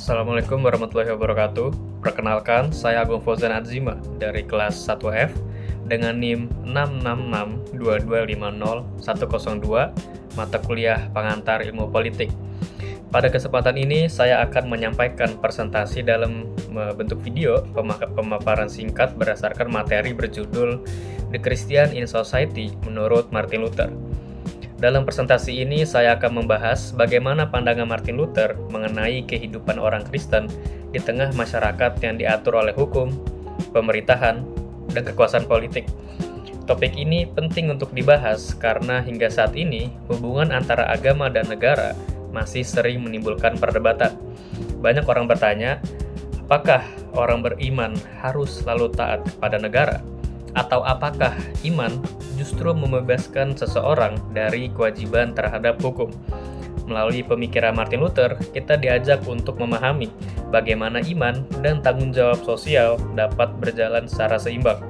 Assalamualaikum warahmatullahi wabarakatuh. Perkenalkan, saya Agung Fauzan Adzima dari kelas 1F dengan NIM 66622500102 mata kuliah pengantar ilmu politik. Pada kesempatan ini, saya akan menyampaikan presentasi dalam bentuk video pemaparan singkat berdasarkan materi berjudul The Christian in Society menurut Martin Luther. Dalam presentasi ini, saya akan membahas bagaimana pandangan Martin Luther mengenai kehidupan orang Kristen di tengah masyarakat yang diatur oleh hukum, pemerintahan, dan kekuasaan politik. Topik ini penting untuk dibahas karena hingga saat ini hubungan antara agama dan negara masih sering menimbulkan perdebatan. Banyak orang bertanya, apakah orang beriman harus selalu taat kepada negara? Atau apakah iman justru membebaskan seseorang dari kewajiban terhadap hukum? Melalui pemikiran Martin Luther, kita diajak untuk memahami bagaimana iman dan tanggung jawab sosial dapat berjalan secara seimbang.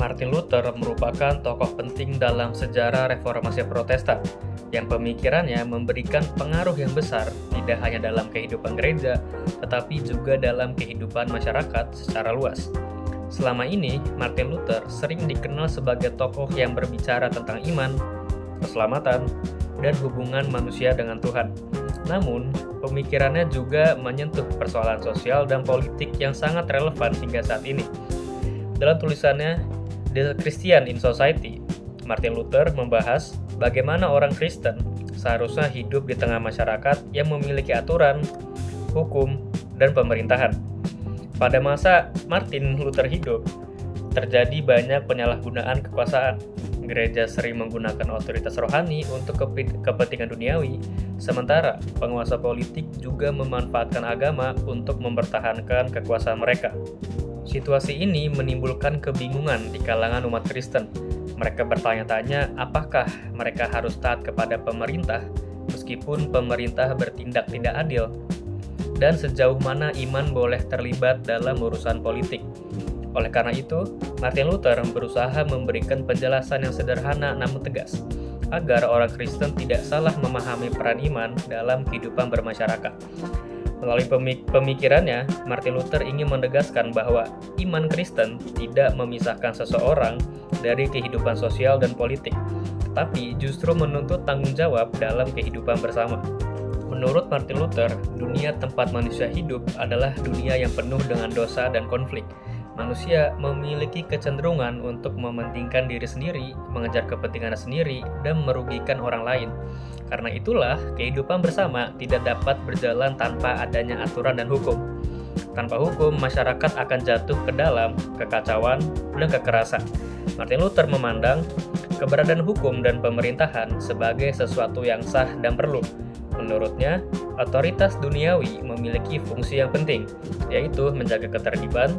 Martin Luther merupakan tokoh penting dalam sejarah reformasi Protestan, yang pemikirannya memberikan pengaruh yang besar tidak hanya dalam kehidupan gereja, tetapi juga dalam kehidupan masyarakat secara luas. Selama ini, Martin Luther sering dikenal sebagai tokoh yang berbicara tentang iman, keselamatan, dan hubungan manusia dengan Tuhan. Namun, pemikirannya juga menyentuh persoalan sosial dan politik yang sangat relevan hingga saat ini. Dalam tulisannya The Christian in Society, Martin Luther membahas bagaimana orang Kristen seharusnya hidup di tengah masyarakat yang memiliki aturan, hukum, dan pemerintahan. Pada masa Martin Luther hidup, terjadi banyak penyalahgunaan kekuasaan. Gereja sering menggunakan otoritas rohani untuk kepentingan duniawi, sementara penguasa politik juga memanfaatkan agama untuk mempertahankan kekuasaan mereka. Situasi ini menimbulkan kebingungan di kalangan umat Kristen. Mereka bertanya-tanya apakah mereka harus taat kepada pemerintah meskipun pemerintah bertindak tidak adil, dan sejauh mana iman boleh terlibat dalam urusan politik. Oleh karena itu, Martin Luther berusaha memberikan penjelasan yang sederhana namun tegas, agar orang Kristen tidak salah memahami peran iman dalam kehidupan bermasyarakat. Melalui pemikirannya, Martin Luther ingin menegaskan bahwa iman Kristen tidak memisahkan seseorang dari kehidupan sosial dan politik, tapi justru menuntut tanggung jawab dalam kehidupan bersama. Menurut Martin Luther, dunia tempat manusia hidup adalah dunia yang penuh dengan dosa dan konflik. Manusia memiliki kecenderungan untuk mementingkan diri sendiri, mengejar kepentingan sendiri, dan merugikan orang lain. Karena itulah, kehidupan bersama tidak dapat berjalan tanpa adanya aturan dan hukum. Tanpa hukum, masyarakat akan jatuh ke dalam kekacauan dan kekerasan. Martin Luther memandang keberadaan hukum dan pemerintahan sebagai sesuatu yang sah dan perlu. Menurutnya, otoritas duniawi memiliki fungsi yang penting, yaitu menjaga ketertiban,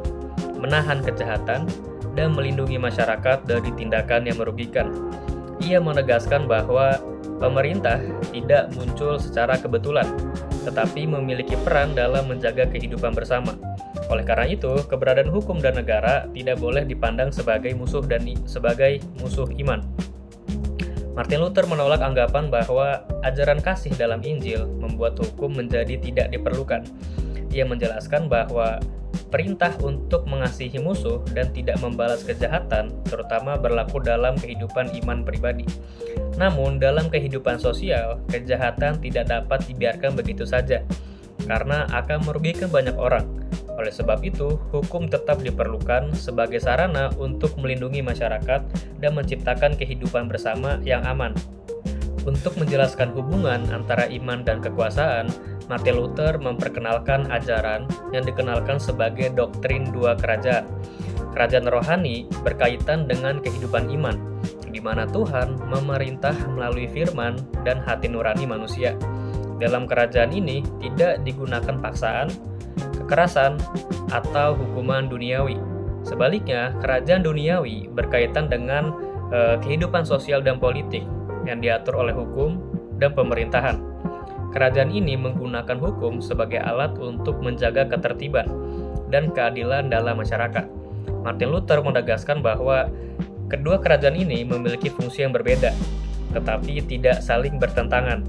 menahan kejahatan, dan melindungi masyarakat dari tindakan yang merugikan. Ia menegaskan bahwa pemerintah tidak muncul secara kebetulan, tetapi memiliki peran dalam menjaga kehidupan bersama. Oleh karena itu, keberadaan hukum dan negara tidak boleh dipandang sebagai musuh iman. Martin Luther menolak anggapan bahwa ajaran kasih dalam Injil membuat hukum menjadi tidak diperlukan. Ia menjelaskan bahwa perintah untuk mengasihi musuh dan tidak membalas kejahatan terutama berlaku dalam kehidupan iman pribadi. Namun, dalam kehidupan sosial, kejahatan tidak dapat dibiarkan begitu saja, karena akan merugikan banyak orang. Oleh sebab itu, hukum tetap diperlukan sebagai sarana untuk melindungi masyarakat dan menciptakan kehidupan bersama yang aman. Untuk menjelaskan hubungan antara iman dan kekuasaan, Martin Luther memperkenalkan ajaran yang dikenalkan sebagai doktrin dua kerajaan. Kerajaan rohani berkaitan dengan kehidupan iman, di mana Tuhan memerintah melalui firman dan hati nurani manusia. Dalam kerajaan ini tidak digunakan paksaan, kekerasan, atau hukuman duniawi. Sebaliknya, kerajaan duniawi berkaitan dengan kehidupan sosial dan politik yang diatur oleh hukum dan pemerintahan. Kerajaan ini menggunakan hukum sebagai alat untuk menjaga ketertiban dan keadilan dalam masyarakat. Martin Luther menegaskan bahwa kedua kerajaan ini memiliki fungsi yang berbeda, tetapi tidak saling bertentangan.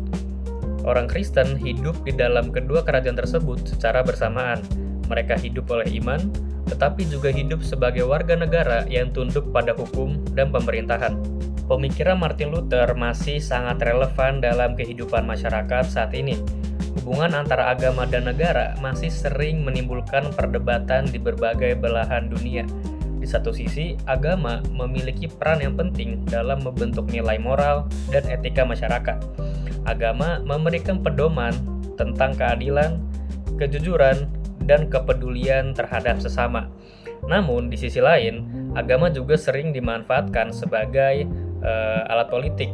Orang Kristen hidup di dalam kedua kerajaan tersebut secara bersamaan. Mereka hidup oleh iman, tetapi juga hidup sebagai warga negara yang tunduk pada hukum dan pemerintahan. Pemikiran Martin Luther masih sangat relevan dalam kehidupan masyarakat saat ini. Hubungan antara agama dan negara masih sering menimbulkan perdebatan di berbagai belahan dunia. Di satu sisi, agama memiliki peran yang penting dalam membentuk nilai moral dan etika masyarakat. Agama memberikan pedoman tentang keadilan, kejujuran, dan kepedulian terhadap sesama. Namun, di sisi lain, agama juga sering dimanfaatkan sebagai alat politik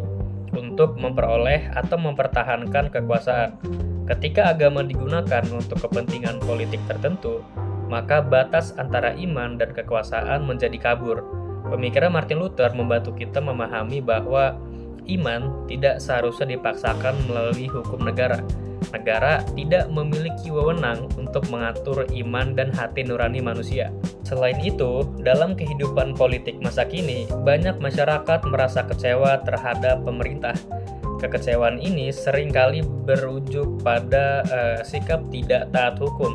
untuk memperoleh atau mempertahankan kekuasaan. Ketika agama digunakan untuk kepentingan politik tertentu, maka batas antara iman dan kekuasaan menjadi kabur. Pemikiran Martin Luther membantu kita memahami bahwa iman tidak seharusnya dipaksakan melalui hukum negara. Negara tidak memiliki wewenang untuk mengatur iman dan hati nurani manusia. Selain itu, dalam kehidupan politik masa kini, banyak masyarakat merasa kecewa terhadap pemerintah. Kekecewaan ini seringkali berujung pada sikap tidak taat hukum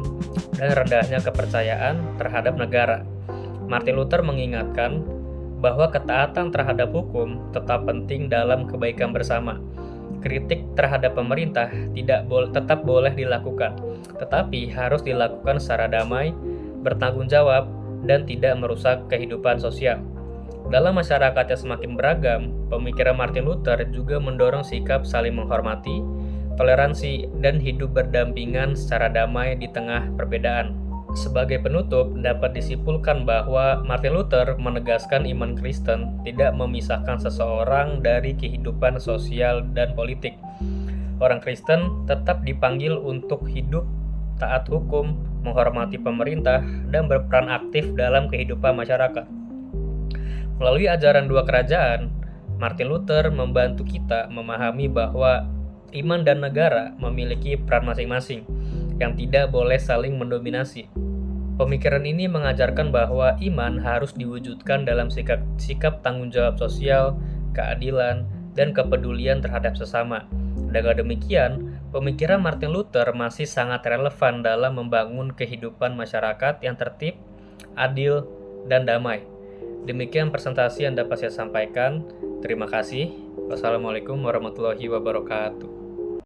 dan rendahnya kepercayaan terhadap negara. Martin Luther mengingatkan bahwa ketaatan terhadap hukum tetap penting dalam kebaikan bersama. Kritik terhadap pemerintah tetap boleh dilakukan, tetapi harus dilakukan secara damai, bertanggung jawab, dan tidak merusak kehidupan sosial. Dalam masyarakat yang semakin beragam, pemikiran Martin Luther juga mendorong sikap saling menghormati, toleransi, dan hidup berdampingan secara damai di tengah perbedaan. Sebagai penutup, dapat disimpulkan bahwa Martin Luther menegaskan iman Kristen tidak memisahkan seseorang dari kehidupan sosial dan politik. Orang Kristen tetap dipanggil untuk hidup taat hukum, menghormati pemerintah, dan berperan aktif dalam kehidupan masyarakat. Melalui ajaran dua kerajaan, Martin Luther membantu kita memahami bahwa iman dan negara memiliki peran masing-masing yang tidak boleh saling mendominasi. Pemikiran ini mengajarkan bahwa iman harus diwujudkan dalam sikap tanggung jawab sosial, keadilan, dan kepedulian terhadap sesama. Dengan demikian, pemikiran Martin Luther masih sangat relevan dalam membangun kehidupan masyarakat yang tertib, adil, dan damai. Demikian presentasi yang dapat saya sampaikan. Terima kasih. Wassalamualaikum warahmatullahi wabarakatuh.